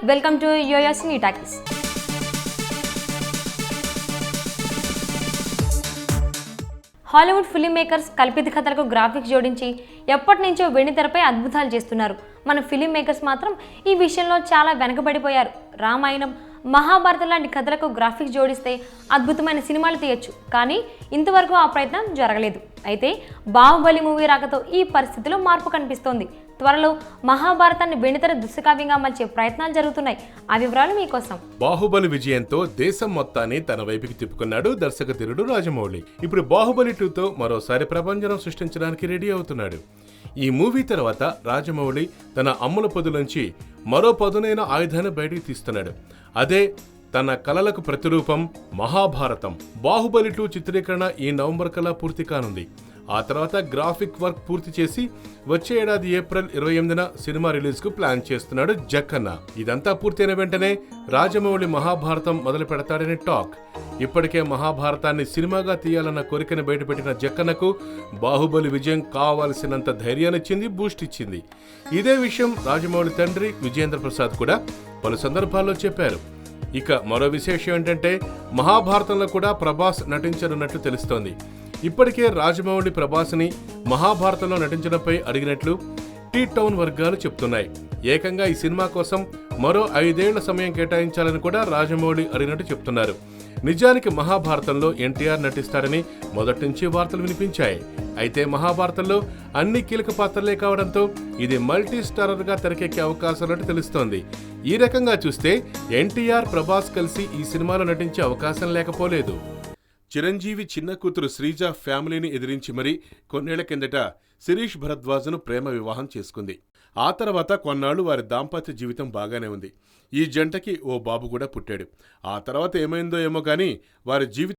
Welcome to YoYo Cine Talkies. Hollywood film makers కల్పిత కథలకు graphics జోడించి ఎప్పటి నుంచో వెండితెరపై అద్భుతాలు చేస్తున్నారు. మన ఫిల్మ్ మేకర్స్ మాత్రం ఈ విషయంలో చాలా వెనకబడిపోయారు. రామాయణం, మహాభారతం లాంటి కథలకు గ్రాఫిక్స్ జోడిస్తే అద్భుతమైన సినిమాలు తీయొచ్చు, కానీ ఇంతవరకు ఆ ప్రయత్నం జరగలేదు. అయితే బాహుబలి మూవీ రాకతో ఈ పరిస్థితిలో మార్పు కనిపిస్తోంది. త్వరలో మహాభారతాన్ని వెండితెర దృశ్యకావ్యంగా మలిచే ప్రయత్నాలు జరుగుతున్నాయి. ఆ వివరాలు మీకోసం. బాహుబలి విజయంతో దేశం మొత్తాన్ని తన వైపుకి తిప్పుకున్నాడు దర్శకధీరుడు రాజమౌళి. ఇప్పుడు బాహుబలి 2తో మరోసారి ప్రపంచం సృష్టించడానికి రెడీ అవుతున్నాడు. ఈ మూవీ తర్వాత రాజమౌళి తన అమ్ముల పొదులోంచి మరో పదునైన ఆయుధాన్ని బయటికి తీస్తున్నాడు. అదే తన కలలకు ప్రతిరూపం మహాభారతం. బాహుబలి 2 చిత్రీకరణ ఈ నవంబర్ కల్లా పూర్తి కానుంది. ఆ తర్వాత గ్రాఫిక్ వర్క్ పూర్తి చేసి వచ్చే ఏడాది ఏప్రిల్ 28న సినిమా రిలీజ్ కు ప్లాన్ చేస్తున్నాడు జక్కన్న. ఇదంతా పూర్తయిన వెంటనే రాజమౌళి మహాభారతం మొదలు పెడతాడని టాక్. ఇప్పటికే మహాభారతాన్ని సినిమాగా తీయాలన్న కోరికను బయటపెట్టిన జక్కన్నకు బాహుబలి విజయం కావాల్సినంత ధైర్యాన్నిచ్చింది, బూస్ట్ ఇచ్చింది. ఇదే విషయం రాజమౌళి తండ్రి విజేంద్ర ప్రసాద్ కూడా పలు సందర్భాల్లో చెప్పారు. ఇక మరో విశేషం ఏంటంటే మహాభారతంలో కూడా ప్రభాస్ నటించనున్నట్లు తెలుస్తోంది. ఇప్పటికే రాజమౌళి ప్రభాస్ని మహాభారతంలో నటించడంపై అడిగినట్లు టీ టౌన్ వర్గాలు చెప్తున్నాయి. ఏకంగా ఈ సినిమా కోసం మరో 5 ఏళ్ల సమయం కేటాయించాలని కూడా రాజమౌళి అడిగినట్టు చెప్తున్నారు. నిజానికి మహాభారతంలో ఎన్టీఆర్ నటిస్తాడని మొదటి నుంచి వార్తలు వినిపించాయి. అయితే మహాభారతంలో అన్ని కీలక పాత్రలే కావడంతో ఇది మల్టీ స్టారర్ గా తెరకెక్కే అవకాశాలున్నట్టు తెలుస్తోంది. ఈ రకంగా చూస్తే ఎన్టీఆర్, ప్రభాస్ కలిసి ఈ సినిమాలో నటించే అవకాశం లేకపోలేదు. చిరంజీవి చిన్న కూతురు శ్రీజ ఫ్యామిలీని ఎదిరించి మరీ కొన్నేళ్ల కిందట శిరీష్ భరద్వాజ్ను ప్రేమ వివాహం చేసుకుంది. ఆ తర్వాత కొన్నాళ్లు వారి దాంపత్య జీవితం బాగానే ఉంది. ఈ జంటకి ఓ బాబు కూడా పుట్టాడు. ఆ తర్వాత ఏమైందో ఏమో కానీ వారి జీవితం